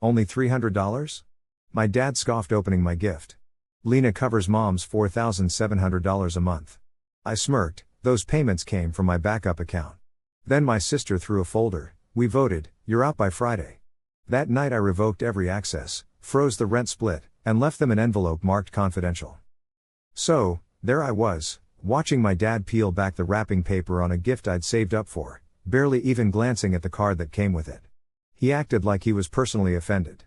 Only $300? My dad scoffed, opening my gift. Lena covers mom's $4,700 a month. I smirked. Those payments came from my backup account. Then my sister threw a folder. We voted, you're out by Friday. That night I revoked every access, froze the rent split, and left them an envelope marked confidential. So, there I was, watching my dad peel back the wrapping paper on a gift I'd saved up for, barely even glancing at the card that came with it. He acted like he was personally offended.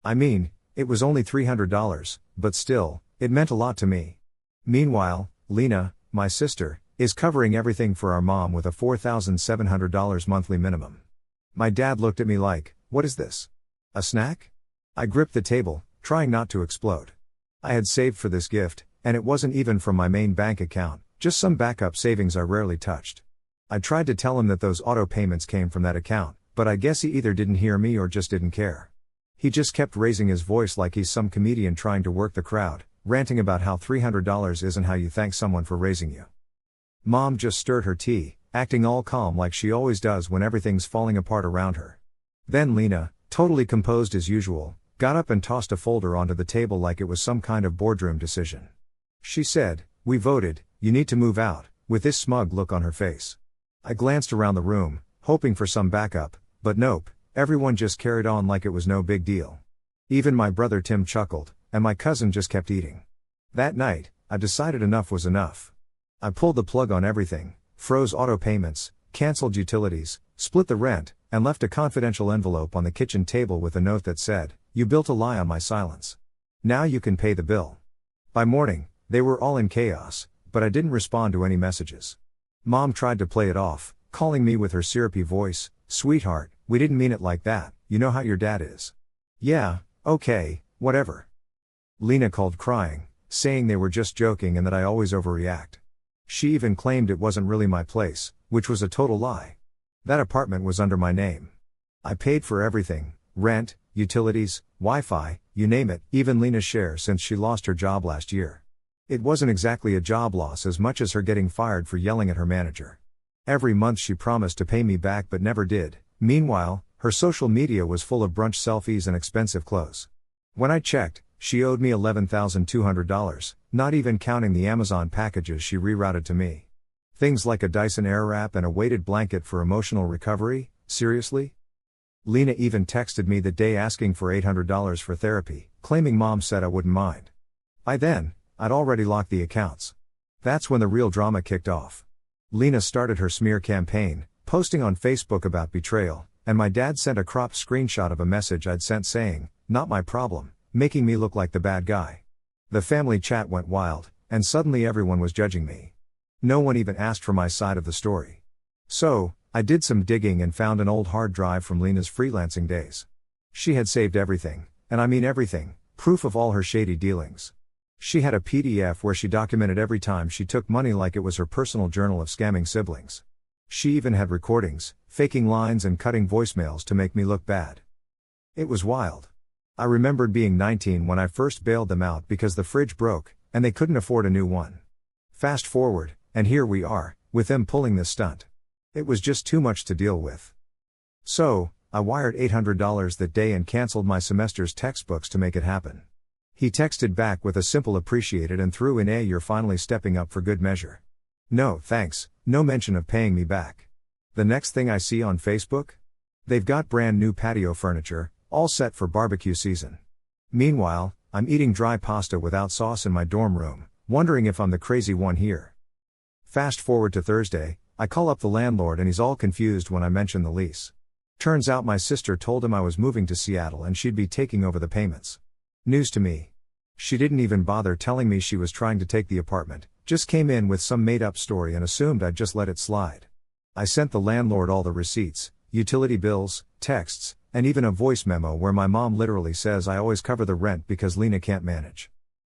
I mean, it was only $300, but still, it meant a lot to me. Meanwhile, Lena, my sister, is covering everything for our mom with a $4,700 monthly minimum. My dad looked at me like, what is this? A snack? I gripped the table, trying not to explode. I had saved for this gift, and it wasn't even from my main bank account, just some backup savings I rarely touched. I tried to tell him that those auto payments came from that account, but I guess he either didn't hear me or just didn't care. He just kept raising his voice like he's some comedian trying to work the crowd, ranting about how $300 isn't how you thank someone for raising you. Mom just stirred her tea, acting all calm like she always does when everything's falling apart around her. Then Lena, totally composed as usual, got up and tossed a folder onto the table like it was some kind of boardroom decision. She said, we voted, you need to move out, with this smug look on her face. I glanced around the room, hoping for some backup, but nope, everyone just carried on like it was no big deal. Even my brother Tim chuckled, and my cousin just kept eating. That night, I decided enough was enough. I pulled the plug on everything, froze auto payments, canceled utilities, split the rent, and left a confidential envelope on the kitchen table with a note that said, you built a lie on my silence. Now you can pay the bill. By morning, they were all in chaos, but I didn't respond to any messages. Mom tried to play it off, calling me with her syrupy voice, sweetheart, we didn't mean it like that, you know how your dad is. Yeah, okay, whatever. Lena called crying, saying they were just joking and that I always overreact. She even claimed it wasn't really my place, which was a total lie. That apartment was under my name. I paid for everything, rent, utilities, Wi-Fi, you name it, even Lena's share since she lost her job last year. It wasn't exactly a job loss as much as her getting fired for yelling at her manager. Every month she promised to pay me back but never did. Meanwhile, her social media was full of brunch selfies and expensive clothes. When I checked, she owed me $11,200, not even counting the Amazon packages she rerouted to me. Things like a Dyson Airwrap and a weighted blanket for emotional recovery, seriously? Lena even texted me that day asking for $800 for therapy, claiming mom said I wouldn't mind. By then, I'd already locked the accounts. That's when the real drama kicked off. Lena started her smear campaign, posting on Facebook about betrayal, and my dad sent a cropped screenshot of a message I'd sent saying, not my problem, making me look like the bad guy. The family chat went wild, and suddenly everyone was judging me. No one even asked for my side of the story. So, I did some digging and found an old hard drive from Lena's freelancing days. She had saved everything, and I mean everything, proof of all her shady dealings. She had a PDF where she documented every time she took money like it was her personal journal of scamming siblings. She even had recordings, faking lines and cutting voicemails to make me look bad. It was wild. I remembered being 19 when I first bailed them out because the fridge broke, and they couldn't afford a new one. Fast forward, and here we are, with them pulling this stunt. It was just too much to deal with. So, I wired $800 that day and canceled my semester's textbooks to make it happen. He texted back with a simple appreciated and threw in a "you're finally stepping up for good measure. No, thanks, no mention of paying me back. The next thing I see on Facebook? They've got brand new patio furniture, all set for barbecue season. Meanwhile, I'm eating dry pasta without sauce in my dorm room, wondering if I'm the crazy one here. Fast forward to Thursday, I call up the landlord and he's all confused when I mention the lease. Turns out my sister told him I was moving to Seattle and she'd be taking over the payments. News to me. She didn't even bother telling me she was trying to take the apartment, just came in with some made-up story and assumed I'd just let it slide. I sent the landlord all the receipts, utility bills, texts, and even a voice memo where my mom literally says I always cover the rent because Lena can't manage.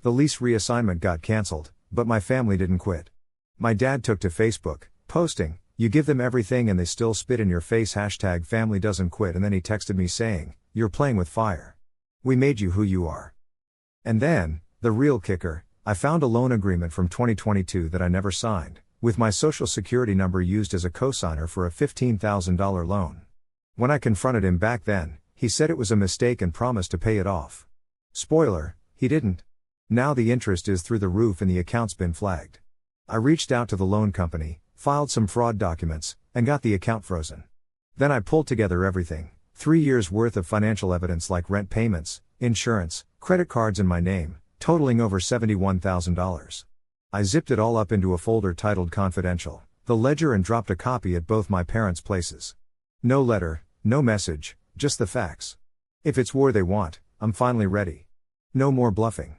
The lease reassignment got cancelled, but my family didn't quit. My dad took to Facebook, posting, "You give them everything and they still spit in your face #family doesn't quit," and then he texted me saying, "You're playing with fire. We made you who you are." And then, the real kicker, I found a loan agreement from 2022 that I never signed, with my social security number used as a cosigner for a $15,000 loan. When I confronted him back then, He said it was a mistake and promised to pay it off. Spoiler, he didn't. Now the interest is through the roof and the account's been flagged. I reached out to the loan company, filed some fraud documents, and got the account frozen. Then I pulled together everything, 3 years worth of financial evidence like rent payments, insurance, credit cards in my name, totaling over $71,000. I zipped it all up into a folder titled Confidential, the ledger, and dropped a copy at both my parents' places. No letter, no message, just the facts. If it's war they want, I'm finally ready. No more bluffing.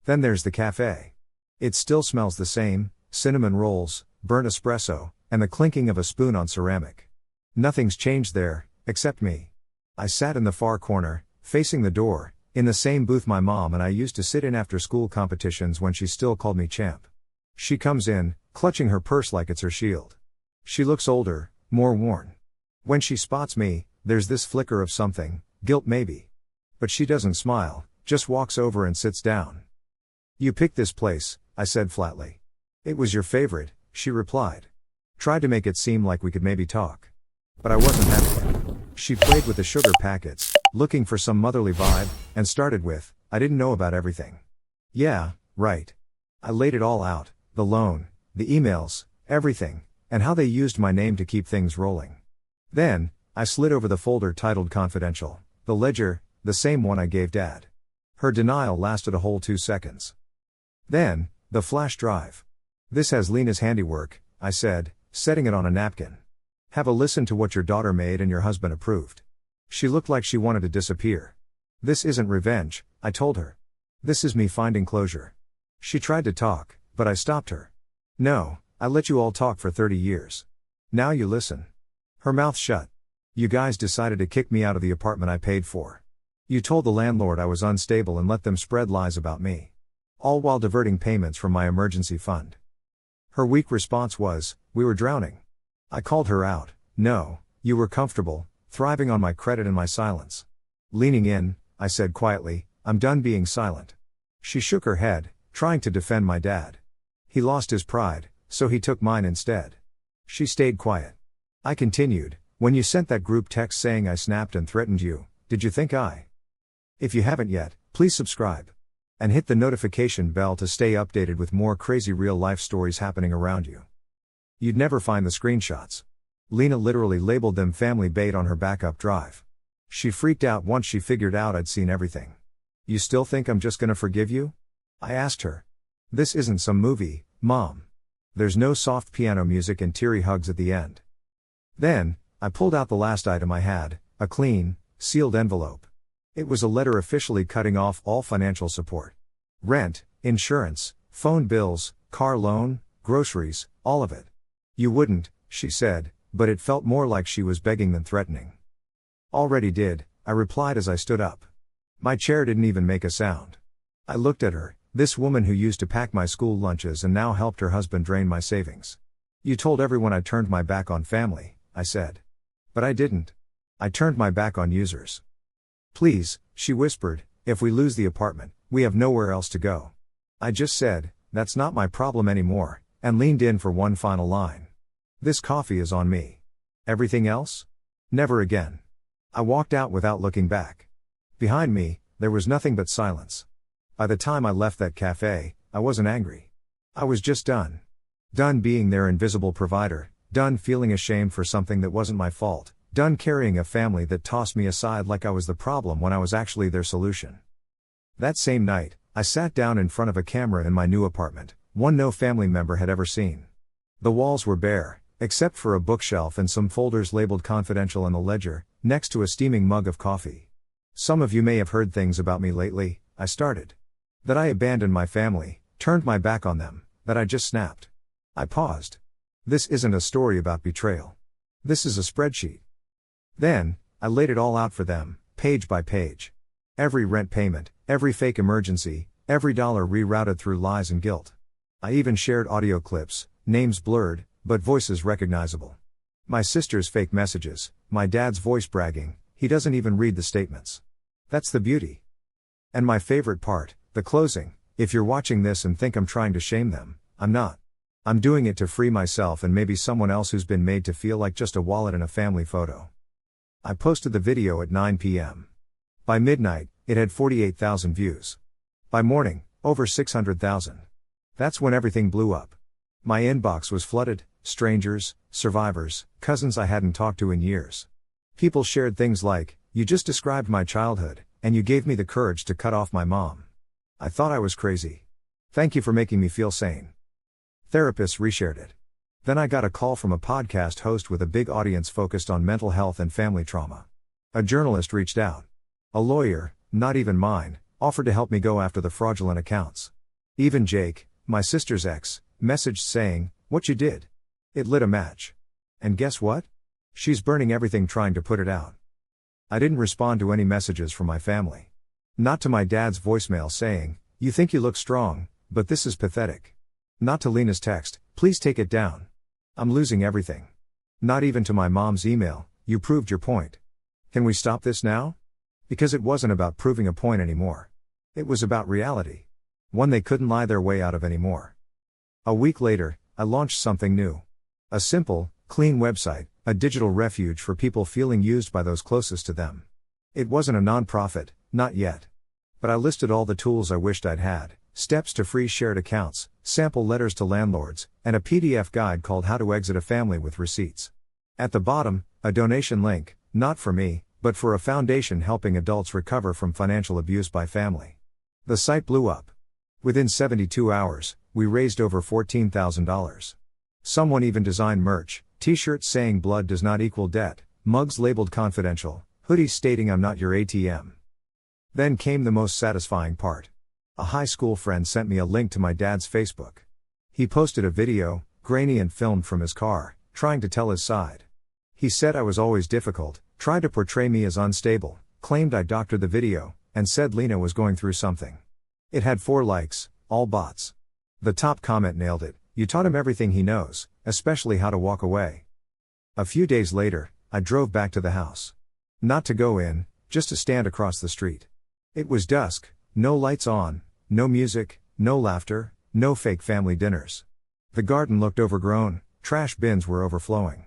Then there's the cafe. It still smells the same, cinnamon rolls, burnt espresso, and the clinking of a spoon on ceramic. Nothing's changed there, except me. I sat in the far corner, facing the door, in the same booth my mom and I used to sit in after school competitions when she still called me champ. She comes in, clutching her purse like it's her shield. She looks older, more worn. When she spots me, there's this flicker of something, guilt maybe. But she doesn't smile, just walks over and sits down. "You picked this place," I said flatly. "It was your favorite," she replied. Tried to make it seem like we could maybe talk. But I wasn't having it. She played with the sugar packets, looking for some motherly vibe, and started with, "I didn't know about everything." Yeah, right. I laid it all out, the loan, the emails, everything, and how they used my name to keep things rolling. Then, I slid over the folder titled Confidential, the ledger, the same one I gave Dad. Her denial lasted a whole 2 seconds. Then, the flash drive. "This has Lena's handiwork," I said, setting it on a napkin. "Have a listen to what your daughter made and your husband approved." She looked like she wanted to disappear. "This isn't revenge," I told her. "This is me finding closure." She tried to talk, but I stopped her. "No, I let you all talk for 30 years. Now you listen." Her mouth shut. "You guys decided to kick me out of the apartment I paid for. You told the landlord I was unstable and let them spread lies about me. All while diverting payments from my emergency fund." Her weak response was, "We were drowning." I called her out. "No, you were comfortable, thriving on my credit and my silence." Leaning in, I said quietly, "I'm done being silent." She shook her head, trying to defend my dad. He lost his pride, so he took mine instead. She stayed quiet. I continued, "When you sent that group text saying I snapped and threatened you, did you think I? If you haven't yet, please subscribe. And hit the notification bell to stay updated with more crazy real-life stories happening around you." You'd never find the screenshots. Lena literally labeled them family bait on her backup drive. She freaked out once she figured out I'd seen everything. "You still think I'm just gonna forgive you?" I asked her. "This isn't some movie, Mom. There's no soft piano music and teary hugs at the end." Then, I pulled out the last item I had, a clean, sealed envelope. It was a letter officially cutting off all financial support. Rent, insurance, phone bills, car loan, groceries, all of it. "You wouldn't," she said, but it felt more like she was begging than threatening. "Already did," I replied as I stood up. My chair didn't even make a sound. I looked at her, this woman who used to pack my school lunches and now helped her husband drain my savings. "You told everyone I turned my back on family," I said. "But I didn't. I turned my back on users." "Please," she whispered, "if we lose the apartment, we have nowhere else to go." I just said, "That's not my problem anymore," and leaned in for one final line. "This coffee is on me. Everything else? Never again." I walked out without looking back. Behind me, there was nothing but silence. By the time I left that cafe, I wasn't angry. I was just done. Done being their invisible provider, done feeling ashamed for something that wasn't my fault, done carrying a family that tossed me aside like I was the problem when I was actually their solution. That same night, I sat down in front of a camera in my new apartment, one no family member had ever seen. The walls were bare, except for a bookshelf and some folders labeled Confidential in the ledger, next to a steaming mug of coffee. "Some of you may have heard things about me lately," I started. "That I abandoned my family, turned my back on them, that I just snapped." I paused. "This isn't a story about betrayal. This is a spreadsheet." Then, I laid it all out for them, page by page. Every rent payment, every fake emergency, every dollar rerouted through lies and guilt. I even shared audio clips, names blurred, but voices recognizable. My sister's fake messages, my dad's voice bragging, he doesn't even read the statements. That's the beauty. And my favorite part, the closing: "If you're watching this and think I'm trying to shame them, I'm not. I'm doing it to free myself and maybe someone else who's been made to feel like just a wallet in a family photo." I posted the video at 9 p.m. By midnight, it had 48,000 views. By morning, over 600,000. That's when everything blew up. My inbox was flooded, strangers, survivors, cousins I hadn't talked to in years. People shared things like, "You just described my childhood, and you gave me the courage to cut off my mom. I thought I was crazy. Thank you for making me feel sane." Therapists reshared it. Then I got a call from a podcast host with a big audience focused on mental health and family trauma. A journalist reached out. A lawyer, not even mine, offered to help me go after the fraudulent accounts. Even Jake, my sister's ex, messaged saying, "What you did? It lit a match. And guess what? She's burning everything trying to put it out." I didn't respond to any messages from my family. Not to my dad's voicemail saying, "You think you look strong, but this is pathetic." Not to Lena's text, "Please take it down. I'm losing everything." Not even to my mom's email, "You proved your point. Can we stop this now?" Because it wasn't about proving a point anymore. It was about reality. One they couldn't lie their way out of anymore. A week later, I launched something new. A simple, clean website, a digital refuge for people feeling used by those closest to them. It wasn't a non-profit, not yet. But I listed all the tools I wished I'd had: steps to free shared accounts, sample letters to landlords, and a PDF guide called How to Exit a Family with Receipts. At the bottom, a donation link, not for me, but for a foundation helping adults recover from financial abuse by family. The site blew up. Within 72 hours, we raised over $14,000. Someone even designed merch, t-shirts saying "Blood does not equal debt," mugs labeled "Confidential," hoodies stating "I'm not your ATM." Then came the most satisfying part. A high school friend sent me a link to my dad's Facebook. He posted a video, grainy and filmed from his car, trying to tell his side. He said I was always difficult, tried to portray me as unstable, claimed I doctored the video, and said Lena was going through something. It had 4 likes, all bots. The top comment nailed it: "You taught him everything he knows, especially how to walk away." A few days later, I drove back to the house. Not to go in, just to stand across the street. It was dusk, no lights on, no music, no laughter, no fake family dinners. The garden looked overgrown, trash bins were overflowing.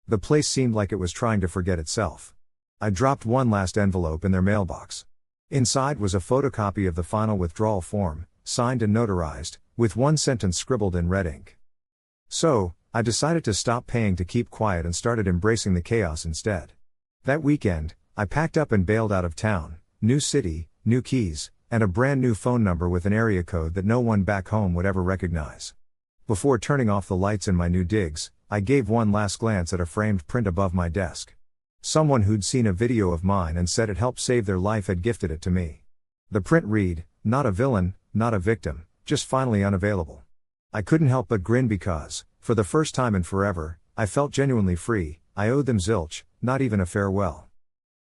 The place seemed like it was trying to forget itself. I dropped one last envelope in their mailbox. Inside was a photocopy of the final withdrawal form, signed and notarized, with one sentence scribbled in red ink. So, I decided to stop paying to keep quiet and started embracing the chaos instead. That weekend, I packed up and bailed out of town, new city, new keys, and a brand new phone number with an area code that no one back home would ever recognize. Before turning off the lights in my new digs, I gave one last glance at a framed print above my desk. Someone who'd seen a video of mine and said it helped save their life had gifted it to me. The print read, "Not a villain, not a victim, just finally unavailable." I couldn't help but grin because, for the first time in forever, I felt genuinely free. I owed them zilch, not even a farewell.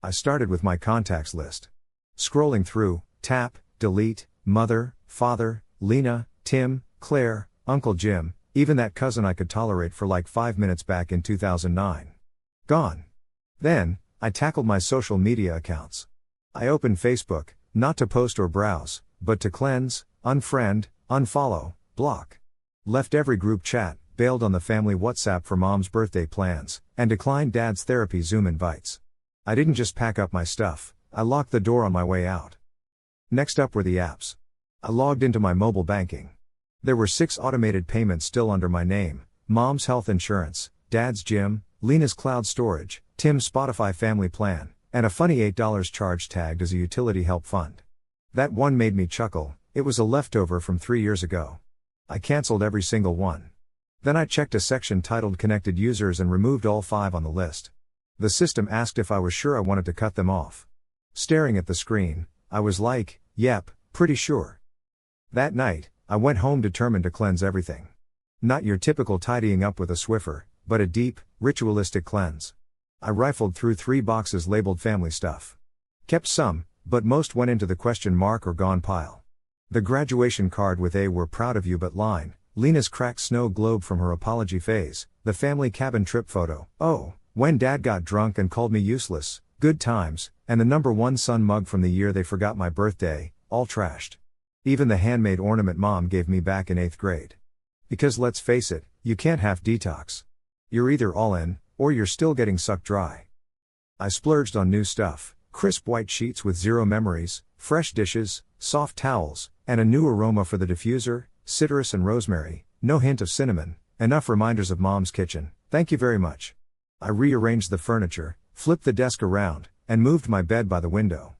I started with my contacts list. Scrolling through, tap, delete, mother, father, Lena, Tim, Claire, Uncle Jim, even that cousin I could tolerate for like 5 minutes back in 2009. Gone. Then, I tackled my social media accounts. I opened Facebook, not to post or browse, but to cleanse, unfriend, unfollow, block. Left every group chat, bailed on the family WhatsApp for mom's birthday plans, and declined dad's therapy Zoom invites. I didn't just pack up my stuff, I locked the door on my way out. Next up were the apps. I logged into my mobile banking. There were 6 automated payments still under my name: mom's health insurance, dad's gym, Lena's cloud storage, Tim's Spotify family plan, and a funny $8 charge tagged as a utility help fund. That one made me chuckle, it was a leftover from 3 years ago. I canceled every single one. Then I checked a section titled Connected Users and removed all 5 on the list. The system asked if I was sure I wanted to cut them off. Staring at the screen, I was like, yep, pretty sure. That night, I went home determined to cleanse everything. Not your typical tidying up with a Swiffer, but a deep, ritualistic cleanse. I rifled through 3 boxes labeled family stuff. Kept some, but most went into the question mark or gone pile. The graduation card with "We're proud of you" but line, Lena's cracked snow globe from her apology phase, the family cabin trip photo, "Oh, when dad got drunk and called me useless, good times," and the #1 son mug from the year they forgot my birthday, all trashed. Even the handmade ornament mom gave me back in 8th grade. Because let's face it, you can't half detox. You're either all in, or you're still getting sucked dry. I splurged on new stuff: crisp white sheets with zero memories, fresh dishes, soft towels, and a new aroma for the diffuser: citrus and rosemary, no hint of cinnamon, enough reminders of mom's kitchen, thank you very much. I rearranged the furniture, flipped the desk around, and moved my bed by the window.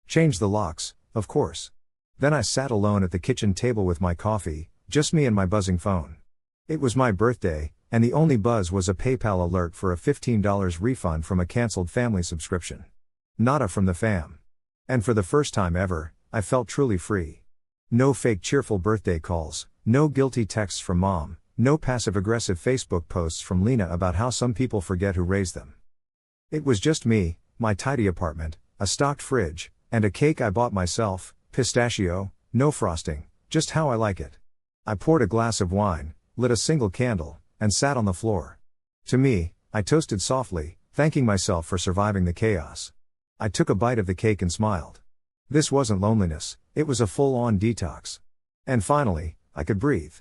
Changed the locks, of course. Then I sat alone at the kitchen table with my coffee, just me and my buzzing phone. It was my birthday, and the only buzz was a PayPal alert for a $15 refund from a cancelled family subscription. Nada from the fam. And for the first time ever, I felt truly free. No fake cheerful birthday calls, no guilty texts from mom, no passive-aggressive Facebook posts from Lena about how some people forget who raised them. It was just me, my tidy apartment, a stocked fridge, and a cake I bought myself, pistachio, no frosting, just how I like it. I poured a glass of wine, lit a single candle, and sat on the floor. To me, I toasted softly, thanking myself for surviving the chaos. I took a bite of the cake and smiled. This wasn't loneliness, it was a full-on detox. And finally, I could breathe.